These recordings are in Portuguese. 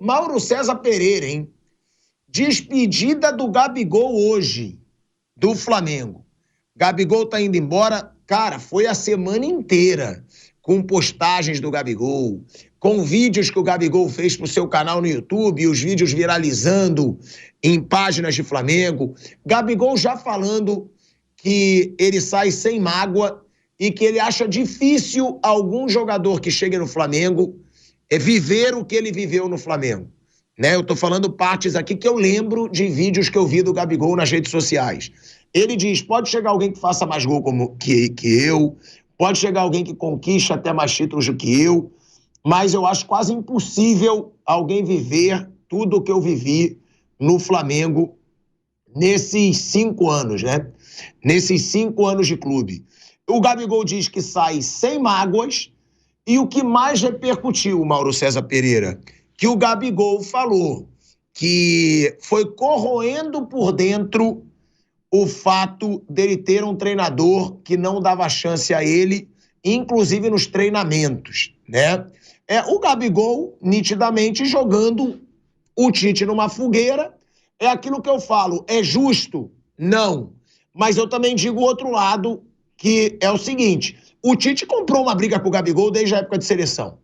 Mauro César Pereira, hein? Despedida do Gabigol hoje, do Flamengo. Gabigol tá indo embora. Cara, foi a semana inteira com postagens do Gabigol, com vídeos que o Gabigol fez pro seu canal no YouTube, os vídeos viralizando em páginas de Flamengo. Gabigol já falando que ele sai sem mágoa e que ele acha difícil algum jogador que chegue no Flamengo viver o que ele viveu no Flamengo. Né? Eu tô falando partes aqui que eu lembro de vídeos que eu vi do Gabigol nas redes sociais. Ele diz, pode chegar alguém que faça mais gol que eu, pode chegar alguém que conquiste até mais títulos do que eu, mas eu acho quase impossível alguém viver tudo o que eu vivi no Flamengo nesses 5 anos, né? Nesses 5 anos de clube. O Gabigol diz que sai sem mágoas e o que mais repercutiu, Mauro César Pereira, que o Gabigol falou que foi corroendo por dentro o fato dele ter um treinador que não dava chance a ele, inclusive nos treinamentos, né? O Gabigol, nitidamente, jogando o Tite numa fogueira. É aquilo que eu falo, é justo? Não. Mas eu também digo o outro lado, que é o seguinte, o Tite comprou uma briga com o Gabigol desde a época de seleção.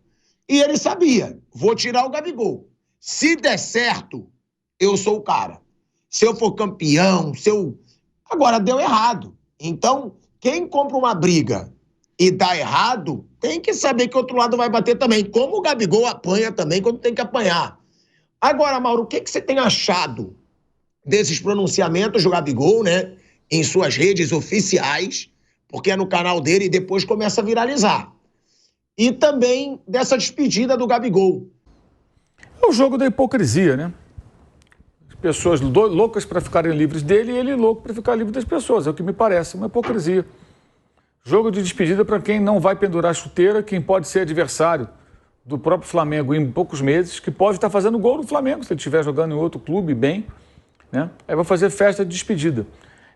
E ele sabia, vou tirar o Gabigol. Se der certo, eu sou o cara. Se eu for campeão, se eu... Agora, deu errado. Então, quem compra uma briga e dá errado, tem que saber que o outro lado vai bater também. Como o Gabigol apanha também quando tem que apanhar. Agora, Mauro, o que você tem achado desses pronunciamentos do Gabigol, né? Em suas redes oficiais, porque é no canal dele e depois começa a viralizar. E também dessa despedida do Gabigol. É o jogo da hipocrisia, né? As pessoas loucas para ficarem livres dele e ele louco para ficar livre das pessoas. É o que me parece, uma hipocrisia. Jogo de despedida para quem não vai pendurar a chuteira, quem pode ser adversário do próprio Flamengo em poucos meses, que pode estar fazendo gol no Flamengo, se ele estiver jogando em outro clube bem, né? Aí vai fazer festa de despedida.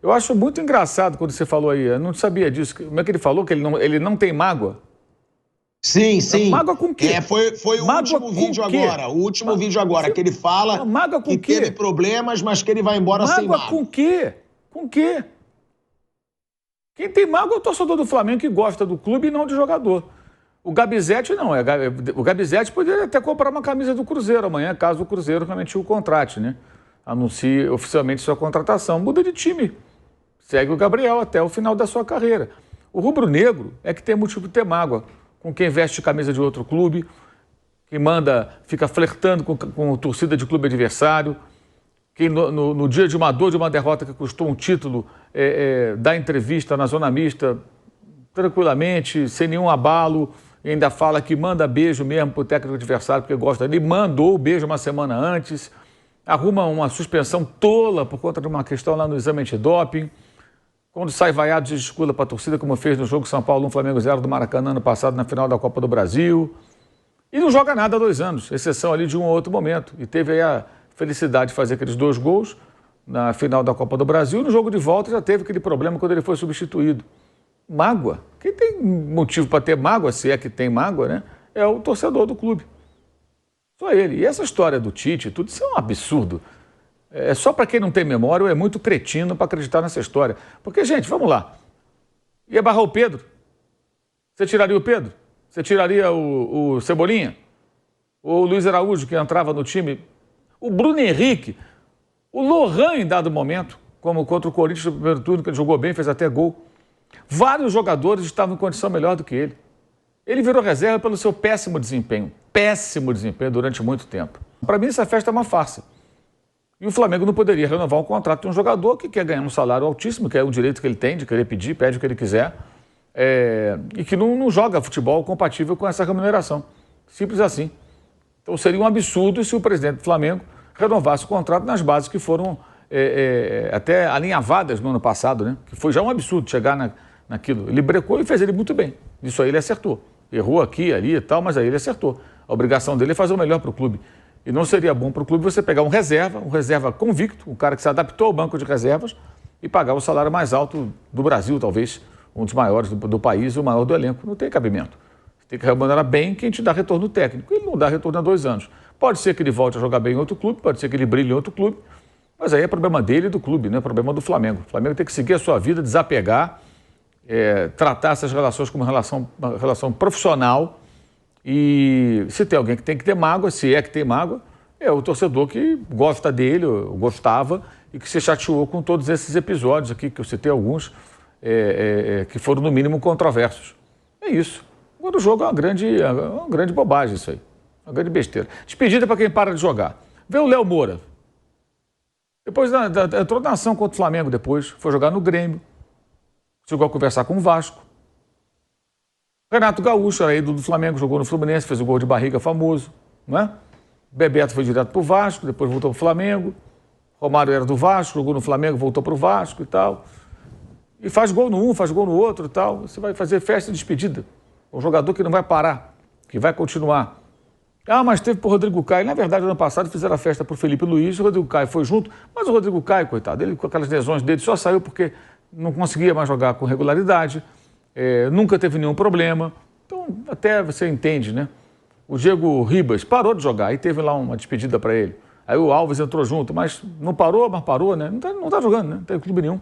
Eu acho muito engraçado quando você falou aí, eu não sabia disso. Como é que ele falou? Que ele não tem mágoa? Sim, sim. Mágoa com o quê? Foi o último vídeo agora. O último vídeo agora, que ele fala que teve problemas, mas que ele vai embora sem mágoa. Mágoa com o quê? Com o quê? Quem tem mágoa é o torcedor do Flamengo que gosta do clube e não de jogador. O Gabizete não. O Gabizete poderia até comprar uma camisa do Cruzeiro amanhã, caso o Cruzeiro realmente o contrate, né? Anuncie oficialmente sua contratação. Muda de time. Segue o Gabriel até o final da sua carreira. O rubro-negro é que tem motivo de ter mágoa com quem veste camisa de outro clube, quem fica flertando com torcida de clube adversário, quem no dia de uma dor, de uma derrota que custou um título, dá entrevista na zona mista, tranquilamente, sem nenhum abalo, e ainda fala que manda beijo mesmo pro técnico adversário, porque gosta dele, mandou o beijo uma semana antes, arruma uma suspensão tola por conta de uma questão lá no exame antidoping. Quando sai vaiado, gesticula para a torcida, como fez no jogo São Paulo 1, Flamengo 0 do Maracanã ano passado, na final da Copa do Brasil. E não joga nada há 2 anos, exceção ali de um ou outro momento. E teve aí a felicidade de fazer aqueles 2 gols na final da Copa do Brasil. E no jogo de volta já teve aquele problema quando ele foi substituído. Mágoa. Quem tem motivo para ter mágoa, se é que tem mágoa, né? É o torcedor do clube. Só ele. E essa história do Tite, tudo isso é um absurdo. É só para quem não tem memória ou é muito cretino para acreditar nessa história. Porque, gente, vamos lá. Ia barrar o Pedro? Você tiraria o Pedro? Você tiraria o Cebolinha? Ou o Luiz Araújo, que entrava no time? O Bruno Henrique? O Lohan, em dado momento, como contra o Corinthians no primeiro turno, que ele jogou bem, fez até gol. Vários jogadores estavam em condição melhor do que ele. Ele virou reserva pelo seu péssimo desempenho durante muito tempo. Para mim, essa festa é uma farsa. E o Flamengo não poderia renovar o contrato de um jogador que quer ganhar um salário altíssimo, que é o direito que ele tem de querer pedir, pede o que ele quiser, e que não joga futebol compatível com essa remuneração. Simples assim. Então seria um absurdo se o presidente do Flamengo renovasse o contrato nas bases que foram até alinhavadas no ano passado, né? Que foi já um absurdo chegar naquilo. Ele brecou e fez ele muito bem. Isso aí ele acertou. Errou aqui, ali e tal, mas aí ele acertou. A obrigação dele é fazer o melhor para o clube. E não seria bom para o clube você pegar um reserva convicto, um cara que se adaptou ao banco de reservas e pagar o salário mais alto do Brasil, talvez, um dos maiores do país, o maior do elenco. Não tem cabimento. Você tem que remunerar bem quem te dá retorno técnico. Ele não dá retorno há 2 anos. Pode ser que ele volte a jogar bem em outro clube, pode ser que ele brilhe em outro clube, mas aí é problema dele e do clube, não é problema do Flamengo. O Flamengo tem que seguir a sua vida, desapegar, tratar essas relações como uma relação profissional. E se tem alguém que tem que ter mágoa, se é que tem mágoa, é o torcedor que gosta dele, ou gostava, e que se chateou com todos esses episódios aqui, que eu citei alguns, que foram no mínimo controversos. É isso. Agora o jogo é uma grande bobagem isso aí. Uma grande besteira. Despedida para quem para de jogar. Vê o Léo Moura. Depois entrou na ação contra o Flamengo depois, foi jogar no Grêmio, chegou a conversar com o Vasco. Renato Gaúcho era ídolo do Flamengo, jogou no Fluminense, fez o gol de barriga famoso, não é? Bebeto foi direto para o Vasco, depois voltou para o Flamengo. Romário era do Vasco, jogou no Flamengo, voltou para o Vasco e tal. E faz gol no um, faz gol no outro e tal. Você vai fazer festa de despedida. Um jogador que não vai parar, que vai continuar. Ah, mas teve para o Rodrigo Caio. Na verdade, ano passado fizeram a festa para o Felipe Luiz, o Rodrigo Caio foi junto, mas o Rodrigo Caio, coitado, ele com aquelas lesões dele só saiu porque não conseguia mais jogar com regularidade, nunca teve nenhum problema. Então, até você entende, né? O Diego Ribas parou de jogar e teve lá uma despedida para ele. Aí o Alves entrou junto, mas não parou, mas parou, né? Não tá jogando, né? Não tem clube nenhum.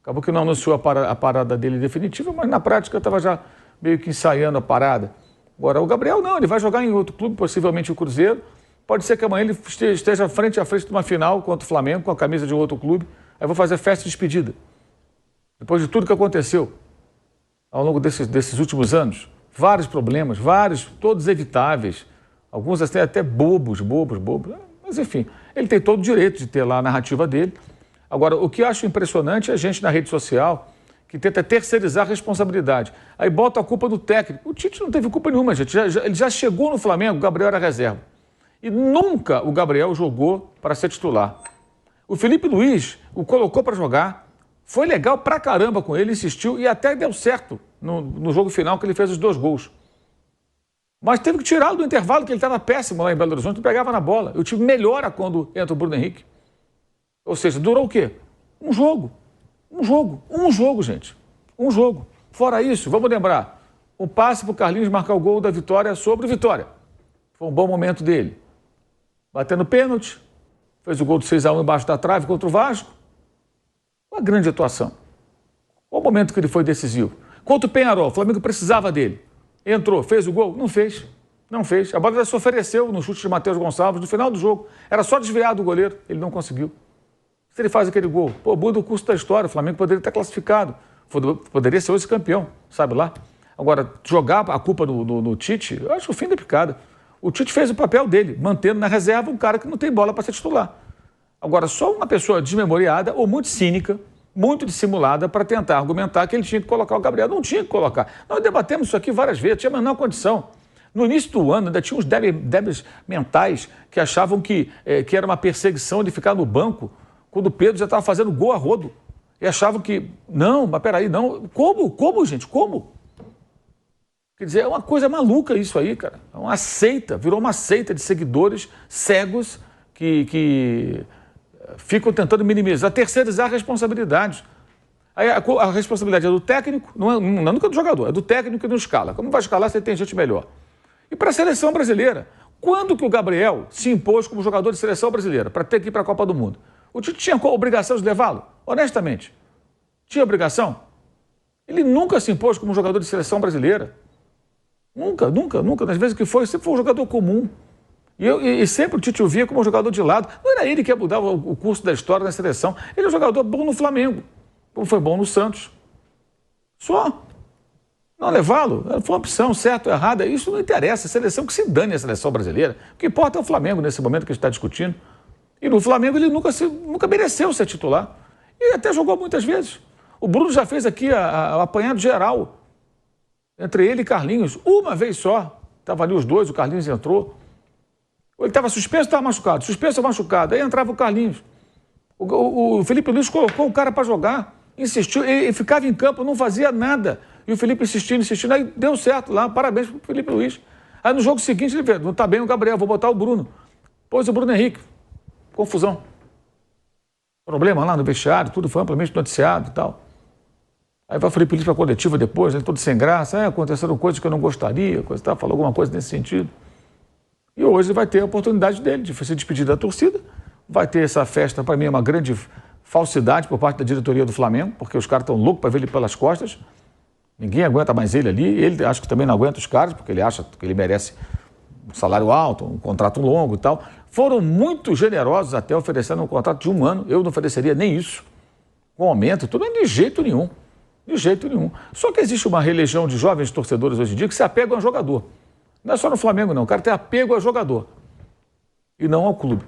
Acabou que não anunciou a parada dele definitiva, mas na prática estava já meio que ensaiando a parada. Agora, o Gabriel não, ele vai jogar em outro clube, possivelmente o Cruzeiro. Pode ser que amanhã ele esteja frente a frente de uma final contra o Flamengo, com a camisa de um outro clube. Aí vou fazer festa de despedida. Depois de tudo que aconteceu ao longo desses últimos anos, vários problemas, todos evitáveis, alguns até bobos. Mas enfim, ele tem todo o direito de ter lá a narrativa dele. Agora, o que eu acho impressionante é a gente na rede social que tenta terceirizar a responsabilidade. Aí bota a culpa do técnico. O Tite não teve culpa nenhuma, gente. Ele já chegou no Flamengo, o Gabriel era reserva. E nunca o Gabriel jogou para ser titular. O Felipe Luiz o colocou para jogar, foi legal pra caramba com ele, insistiu e até deu certo no jogo final que ele fez os 2 gols. Mas teve que tirá-lo do intervalo, que ele estava péssimo lá em Belo Horizonte, não pegava na bola. O time melhora quando entra o Bruno Henrique. Ou seja, durou o quê? Um jogo, gente. Um jogo. Fora isso, vamos lembrar, o passe para o Carlinhos marcar o gol da Vitória sobre o Vitória. Foi um bom momento dele. Batendo pênalti, fez o gol do 6-1 embaixo da trave contra o Vasco. Uma grande atuação. Qual o momento que ele foi decisivo? Contra o Peñarol, o Flamengo precisava dele. Entrou, fez o gol? Não fez. A bola já se ofereceu no chute de Matheus Gonçalves no final do jogo. Era só desviar do goleiro, ele não conseguiu. Se ele faz aquele gol, muda o curso da história, o Flamengo poderia estar classificado, poderia ser hoje campeão, sabe lá? Agora, jogar a culpa no Tite, eu acho o fim da picada. O Tite fez o papel dele, mantendo na reserva um cara que não tem bola para ser titular. Agora, só uma pessoa desmemoriada ou muito cínica, muito dissimulada para tentar argumentar que ele tinha que colocar o Gabriel. Não tinha que colocar. Nós debatemos isso aqui várias vezes, tinha a menor condição. No início do ano, ainda tinha uns débeis mentais que achavam que era uma perseguição de ficar no banco quando o Pedro já estava fazendo gol a rodo. E achavam que, não, mas peraí, não. Como, gente? Como? Quer dizer, é uma coisa maluca isso aí, cara. É uma seita, virou uma seita de seguidores cegos que ficam tentando minimizar, terceirizar a responsabilidade. Aí a responsabilidade é do técnico, não é nunca do jogador, é do técnico que não escala. Como vai escalar, você tem gente melhor. E para a seleção brasileira, quando que o Gabriel se impôs como jogador de seleção brasileira para ter que ir para a Copa do Mundo? O Tite tinha obrigação de levá-lo? Honestamente. Tinha obrigação? Ele nunca se impôs como jogador de seleção brasileira. Nunca. Nas vezes que foi, sempre foi um jogador comum. E sempre o Tite o via como um jogador de lado. Não era ele que ia mudar o curso da história da seleção. Ele é um jogador bom no Flamengo, como foi bom no Santos. Só. Não levá-lo, foi uma opção, certo ou errada, isso não interessa. A seleção que se dane a seleção brasileira. O que importa é o Flamengo nesse momento que a gente está discutindo. E no Flamengo ele nunca mereceu ser titular. E até jogou muitas vezes. O Bruno já fez aqui a apanhado geral entre ele e Carlinhos. Uma vez só. Estavam ali os dois, o Carlinhos entrou. Ele estava suspenso, estava machucado. Suspenso ou machucado. Aí entrava o Carlinhos. O Felipe Luiz colocou o cara para jogar. Insistiu, ele ficava em campo, não fazia nada. E o Felipe insistindo. Aí deu certo lá. Parabéns para o Felipe Luiz. Aí no jogo seguinte ele fez, não está bem o Gabriel, vou botar o Bruno. Pôs o Bruno Henrique. Confusão. Problema lá no vestiário, tudo foi amplamente noticiado e tal. Aí vai o Felipe Luiz para a coletiva depois, todo sem graça. Aconteceram coisas que eu não gostaria, coisa e tal, falou alguma coisa nesse sentido. E hoje vai ter a oportunidade dele de se despedir da torcida. Vai ter essa festa, para mim, é uma grande falsidade por parte da diretoria do Flamengo, porque os caras estão loucos para ver ele pelas costas. Ninguém aguenta mais ele ali. Ele acho que também não aguenta os caras, porque ele acha que ele merece um salário alto, um contrato longo e tal. Foram muito generosos até oferecendo um contrato de 1 ano. Eu não ofereceria nem isso. Com aumento, tudo de jeito nenhum. De jeito nenhum. Só que existe uma religião de jovens torcedores hoje em dia que se apegam ao jogador. Não é só no Flamengo, não. O cara tem apego ao jogador e não ao clube.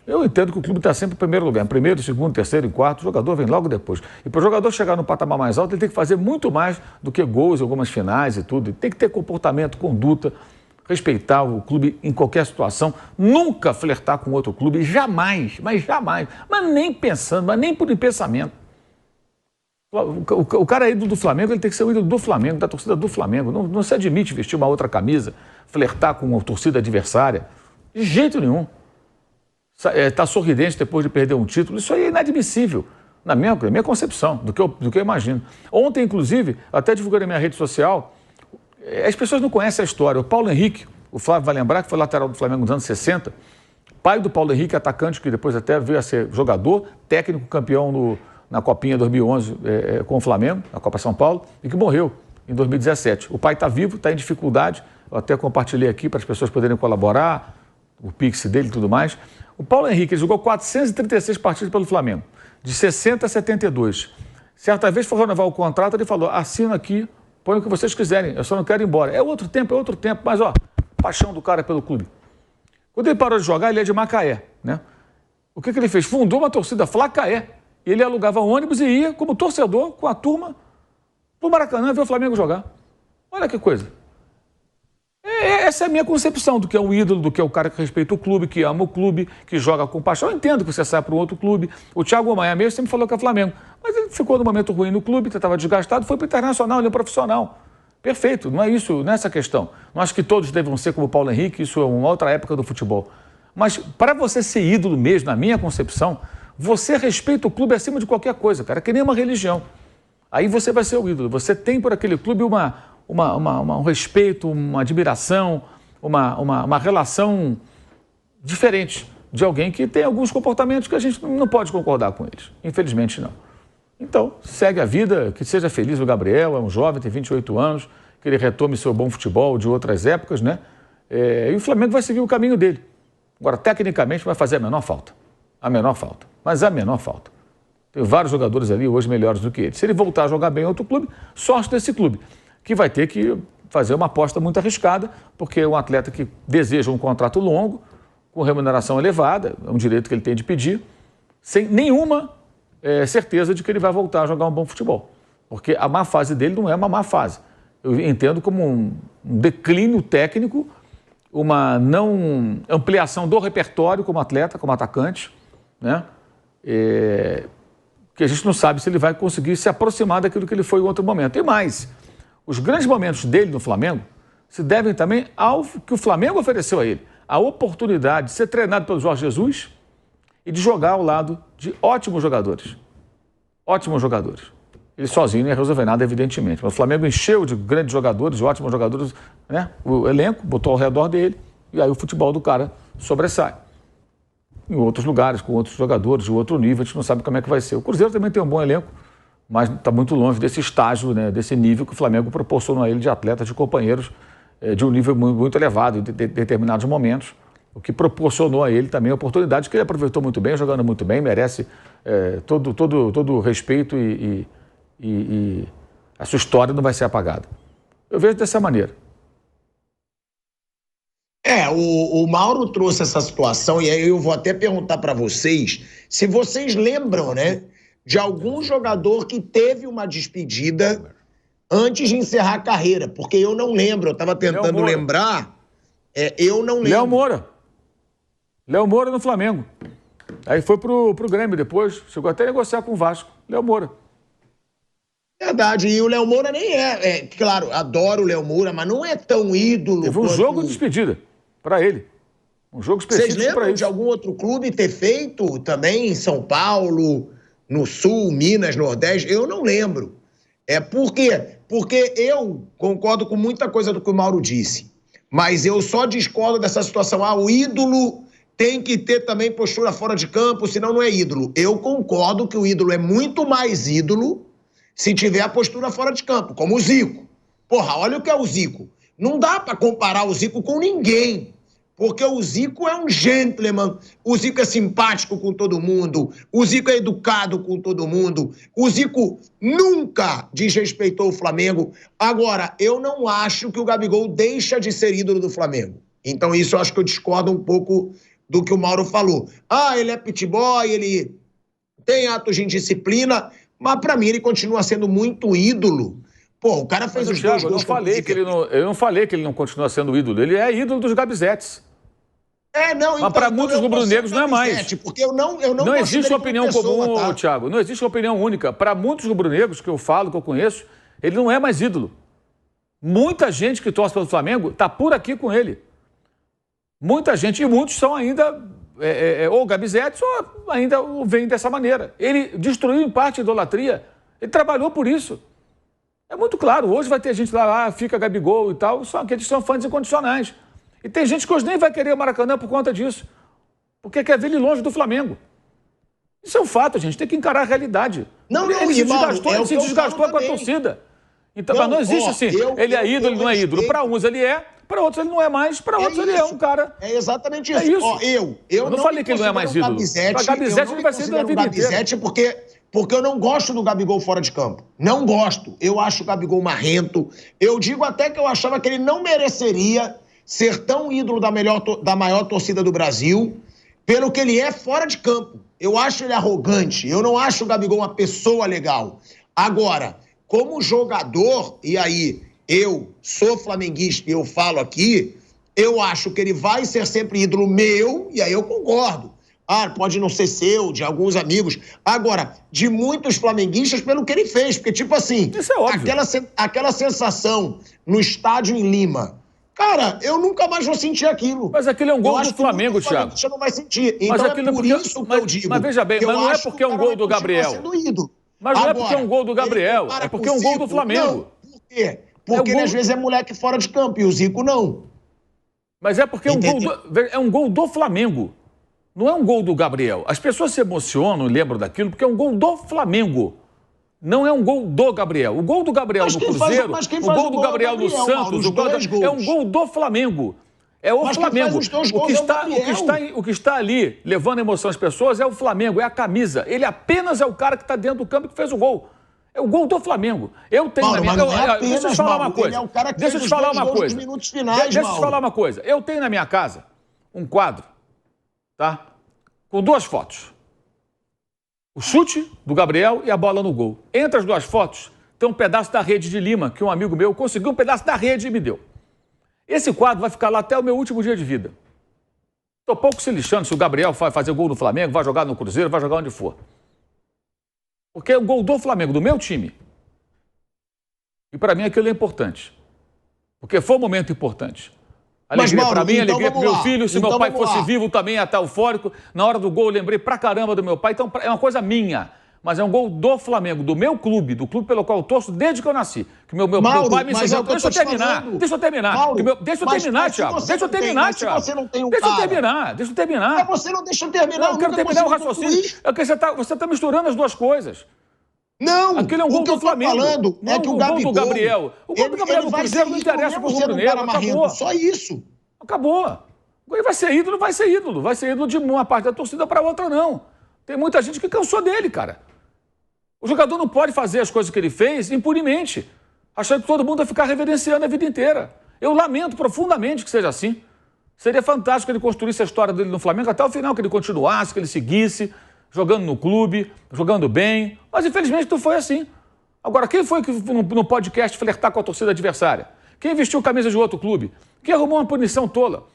Eu entendo que o clube está sempre em primeiro lugar. Em primeiro, segundo, terceiro, em quarto. O jogador vem logo depois. E para o jogador chegar no patamar mais alto, ele tem que fazer muito mais do que gols, algumas finais e tudo. Ele tem que ter comportamento, conduta, respeitar o clube em qualquer situação. Nunca flertar com outro clube. Jamais, mas jamais. Mas nem pensando, mas nem por pensamento. O cara é ídolo do Flamengo, ele tem que ser o ídolo do Flamengo, da torcida do Flamengo. Não se admite vestir uma outra camisa, flertar com uma torcida adversária. De jeito nenhum. Tá sorridente depois de perder um título, isso aí é inadmissível, na minha concepção, do que eu imagino. Ontem, inclusive, até divulguei na minha rede social, as pessoas não conhecem a história. O Paulo Henrique, o Flávio vai lembrar, que foi lateral do Flamengo nos anos 60, pai do Paulo Henrique, atacante, que depois até veio a ser jogador, técnico, campeão na Copinha 2011 com o Flamengo, na Copa São Paulo, e que morreu em 2017. O pai está vivo, está em dificuldade, eu até compartilhei aqui para as pessoas poderem colaborar, o Pix dele e tudo mais. O Paulo Henrique jogou 436 partidas pelo Flamengo, de 60 a 72. Certa vez foi renovar o contrato, ele falou, assina aqui, põe o que vocês quiserem, eu só não quero ir embora. É outro tempo, mas ó, paixão do cara pelo clube. Quando ele parou de jogar, ele é de Macaé, né? O que ele fez? Fundou uma torcida Flacaé. E ele alugava ônibus e ia como torcedor com a turma pro Maracanã ver o Flamengo jogar. Olha que coisa. Essa é a minha concepção do que é o ídolo, do que é o cara que respeita o clube, que ama o clube, que joga com paixão. Eu entendo que você sai para um outro clube. O Thiago Maia mesmo sempre falou que é Flamengo. Mas ele ficou num momento ruim no clube, estava desgastado, foi para o Internacional, ele é um profissional. Perfeito, não é isso, não é essa questão. Não acho que todos devam ser como o Paulo Henrique, isso é uma outra época do futebol. Mas para você ser ídolo mesmo, na minha concepção, você respeita o clube acima de qualquer coisa, cara, que nem uma religião. Aí você vai ser o ídolo. Você tem por aquele clube um respeito, uma admiração, uma relação diferente de alguém que tem alguns comportamentos que a gente não pode concordar com eles. Infelizmente, não. Então, segue a vida, que seja feliz o Gabriel, é um jovem, tem 28 anos, que ele retome seu bom futebol de outras épocas, né? E o Flamengo vai seguir o caminho dele. Agora, tecnicamente, vai fazer a menor falta. A menor falta. Mas a menor falta. Tem vários jogadores ali hoje melhores do que ele. Se ele voltar a jogar bem em outro clube, sorte desse clube, que vai ter que fazer uma aposta muito arriscada, porque é um atleta que deseja um contrato longo, com remuneração elevada, é um direito que ele tem de pedir, sem nenhuma certeza de que ele vai voltar a jogar um bom futebol. Porque a má fase dele não é uma má fase. Eu entendo como um declínio técnico, uma não ampliação do repertório como atleta, como atacante, né? Que a gente não sabe se ele vai conseguir se aproximar daquilo que ele foi em outro momento. E mais, os grandes momentos dele no Flamengo se devem também ao que o Flamengo ofereceu a ele. A oportunidade de ser treinado pelo Jorge Jesus e de jogar ao lado de ótimos jogadores. Ótimos jogadores. Ele sozinho não ia resolver nada, evidentemente. Mas o Flamengo encheu de grandes jogadores, de ótimos jogadores, né? O elenco botou ao redor dele e aí o futebol do cara sobressai. Em outros lugares, com outros jogadores de outro nível, a gente não sabe como é que vai ser. O Cruzeiro também tem um bom elenco, mas está muito longe desse estágio, né, desse nível que o Flamengo proporcionou a ele de atletas, de companheiros de um nível muito elevado em determinados momentos, o que proporcionou a ele também a oportunidade que ele aproveitou muito bem, jogando muito bem, merece todo o respeito e a sua história não vai ser apagada. Eu vejo dessa maneira. O Mauro trouxe essa situação e aí eu vou até perguntar para vocês se vocês lembram, né, de algum jogador que teve uma despedida antes de encerrar a carreira, porque eu não lembro, eu estava tentando lembrar, eu não lembro. Léo Moura no Flamengo. Aí foi pro Grêmio depois, chegou até a negociar com o Vasco. Léo Moura. Verdade, e o Léo Moura nem claro, adoro o Léo Moura, mas não é tão ídolo. Teve um jogo de despedida para ele. Um jogo específico para ele. Vocês lembram de algum outro clube ter feito também em São Paulo, no Sul, Minas, Nordeste? Eu não lembro. Por quê? Porque eu concordo com muita coisa do que o Mauro disse. Mas eu só discordo dessa situação. O ídolo tem que ter também postura fora de campo, senão não é ídolo. Eu concordo que o ídolo é muito mais ídolo se tiver a postura fora de campo, como o Zico. Porra, olha o que é o Zico. Não dá pra comparar o Zico com ninguém. Porque o Zico é um gentleman, o Zico é simpático com todo mundo, o Zico é educado com todo mundo, o Zico nunca desrespeitou o Flamengo. Agora, eu não acho que o Gabigol deixa de ser ídolo do Flamengo. Então isso eu acho que eu discordo um pouco do que o Mauro falou. Ele é pit boy, ele tem atos de indisciplina, mas pra mim ele continua sendo muito ídolo. Pô, o cara fez os dois gols. Eu não falei que ele não continua sendo ídolo. Ele é ídolo dos Gabizetes. Não, mas para muitos rubro-negros não é mais. Porque eu não existe uma opinião comum, tá? Thiago. Não existe uma opinião única. Para muitos rubro-negros que eu falo, que eu conheço, ele não é mais ídolo. Muita gente que torce pelo Flamengo está por aqui com ele. Muita gente, e muitos são ainda ou Gabizetes ou ainda vêm dessa maneira. Ele destruiu em parte a idolatria. Ele trabalhou por isso. É muito claro. Hoje vai ter gente lá, fica Gabigol e tal, só aqueles que são fãs incondicionais. E tem gente que hoje nem vai querer o Maracanã por conta disso. Porque quer ver ele longe do Flamengo. Isso é um fato, gente. Tem que encarar a realidade. Ele se desgastou com a torcida. Então, mas não existe assim. Ele é ídolo, ele não é ídolo. Para uns ele é, para outros ele não é mais, para outros ele é um cara. É exatamente isso. Eu não falei que ele não é mais ídolo. Para Gabizete ele vai ser da vida inteira. Porque eu não gosto do Gabigol fora de campo. Não gosto. Eu acho o Gabigol marrento. Eu digo até que eu achava que ele não mereceria ser tão ídolo da maior torcida do Brasil, pelo que ele é fora de campo. Eu acho ele arrogante, eu não acho o Gabigol uma pessoa legal. Agora, como jogador, e aí eu sou flamenguista e eu falo aqui, eu acho que ele vai ser sempre ídolo meu, e aí eu concordo. Pode não ser seu, de alguns amigos. Agora, de muitos flamenguistas pelo que ele fez, porque tipo assim, isso é óbvio. Aquela sensação no estádio em Lima, cara, eu nunca mais vou sentir aquilo. Mas aquele é um gol do Flamengo, Thiago. Você não vai sentir. Então é por isso que eu digo. Mas veja bem, mas não é porque é um gol do Gabriel. Mas não é porque é um gol do Gabriel, é porque é um gol do Flamengo. Não, por quê? Porque ele às vezes é moleque fora de campo e o Zico não. Mas é porque é um gol do Flamengo. Não é um gol do Gabriel. As pessoas se emocionam e lembram daquilo porque é um gol do Flamengo. Não é um gol do Gabriel. O gol do Gabriel no Cruzeiro, o gol do Gabriel no Santos, é um gol do Flamengo. É o Flamengo. O que está ali levando a emoção às pessoas é o Flamengo, é a camisa. Ele apenas é o cara que está dentro do campo que fez o gol. É o gol do Flamengo. Eu tenho na minha casa. Deixa eu te falar uma coisa. Deixa eu te falar uma coisa. Deixa eu te falar uma coisa. Eu tenho na minha casa um quadro, tá? Com duas fotos. O chute do Gabriel e a bola no gol. Entre as duas fotos, tem um pedaço da rede de Lima, que um amigo meu conseguiu um pedaço da rede e me deu. Esse quadro vai ficar lá até o meu último dia de vida. Estou pouco se lixando se o Gabriel vai fazer gol no Flamengo, vai jogar no Cruzeiro, vai jogar onde for. Porque é o gol do Flamengo, do meu time. E para mim aquilo é importante. Porque foi um momento importante. Alegria para mim, alegria para meu filho. Se meu pai fosse vivo, também ia estar eufórico. Na hora do gol, eu lembrei pra caramba do meu pai. Então, é uma coisa minha. Mas é um gol do Flamengo, do meu clube, do clube pelo qual eu torço desde que eu nasci. Que meu pai me ensinou. Deixa eu terminar. Deixa eu terminar. Deixa eu terminar, Thiago. Deixa eu terminar, Thiago. Deixa eu terminar. Mas você não deixa eu terminar. Eu quero terminar o raciocínio. É que você está misturando as duas coisas. Não, aquele é um gol do Flamengo. Falando é que o gol do Gabriel. O gol do Gabriel no Cruzeiro não interessa pro rubro-negro. Acabou. Só isso. Acabou. Ele vai ser ídolo, vai ser ídolo. Vai ser ídolo de uma parte da torcida para outra, não. Tem muita gente que cansou dele, cara. O jogador não pode fazer as coisas que ele fez impunemente, achando que todo mundo vai ficar reverenciando a vida inteira. Eu lamento profundamente que seja assim. Seria fantástico que ele construísse a história dele no Flamengo até o final, que ele continuasse, que ele seguisse, jogando no clube, jogando bem. Mas, infelizmente, não foi assim. Agora, quem foi que no podcast flertar com a torcida adversária? Quem vestiu camisa de outro clube? Quem arrumou uma punição tola?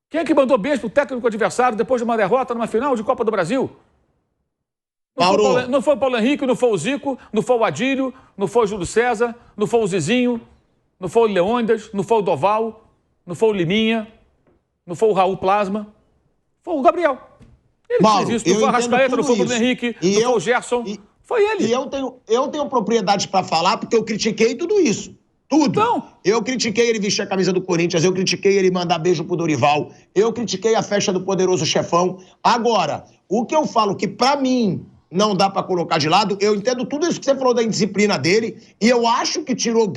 Quem é que mandou beijo pro técnico adversário depois de uma derrota numa final de Copa do Brasil? Não foi o Paulo Henrique, não foi o Zico, não foi o Adílio, não foi o Júlio César, não foi o Zizinho, não foi o Leônidas, não foi o Doval, não foi o Liminha, não foi o Raul Plasma, foi o Gabriel. Ele fez isso, não foi o Arrascaeta, não foi o Bruno Henrique, não foi o Gerson, foi ele. E eu tenho propriedade para falar porque eu critiquei tudo isso. Tudo. Então... Eu critiquei ele vestir a camisa do Corinthians, eu critiquei ele mandar beijo pro Dorival, eu critiquei a festa do Poderoso Chefão. Agora, o que eu falo que pra mim não dá pra colocar de lado, eu entendo tudo isso que você falou da indisciplina dele e eu acho que tirou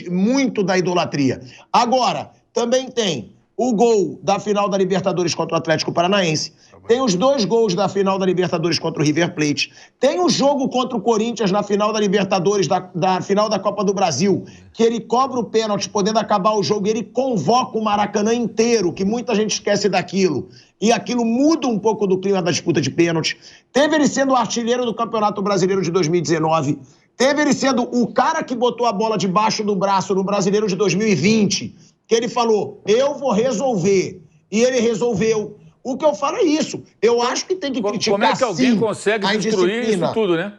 muito da idolatria. Agora, também tem o gol da final da Libertadores contra o Atlético Paranaense, tem os 2 gols da final da Libertadores contra o River Plate, tem o jogo contra o Corinthians na final da Libertadores, da final da Copa do Brasil, que ele cobra o pênalti, podendo acabar o jogo, e ele convoca o Maracanã inteiro, que muita gente esquece daquilo, e aquilo muda um pouco do clima da disputa de pênalti. Teve ele sendo o artilheiro do Campeonato Brasileiro de 2019, teve ele sendo o cara que botou a bola debaixo do braço no Brasileiro de 2020, que ele falou, eu vou resolver, e ele resolveu. O que eu falo é isso. Eu acho que tem que criticar, como é que alguém sim, consegue destruir isso tudo, né?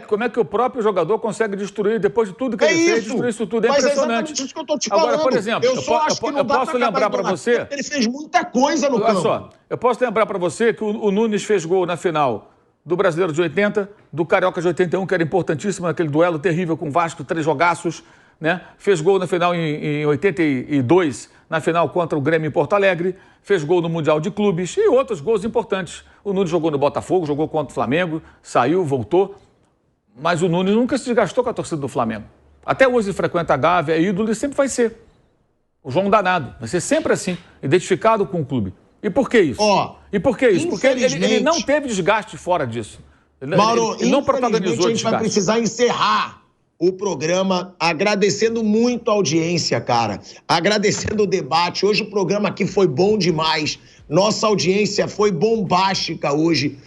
Como é que o próprio jogador consegue destruir, depois de tudo que ele fez, destruir isso tudo? É impressionante. Mas é exatamente isso que eu tô te falando. Agora, por exemplo, eu posso lembrar para você... Ele fez muita coisa no campo. Olha só, eu posso lembrar para você que o Nunes fez gol na final do Brasileiro de 80, do Carioca de 81, que era importantíssimo naquele duelo terrível com o Vasco, 3 jogaços, né? Fez gol na final em 82, na final contra o Grêmio em Porto Alegre, fez gol no Mundial de Clubes e outros gols importantes. O Nunes jogou no Botafogo, jogou contra o Flamengo, saiu, voltou, mas o Nunes nunca se desgastou com a torcida do Flamengo. Até hoje ele frequenta a Gávea, é ídolo e sempre vai ser. O João Danado, vai ser sempre assim, identificado com o clube. E por que isso? E por que isso? Porque ele não teve desgaste fora disso. Mauro, ele não protagonizou a gente vai precisar encerrar o programa agradecendo muito a audiência, cara. Agradecendo o debate. Hoje o programa aqui foi bom demais. Nossa audiência foi bombástica hoje.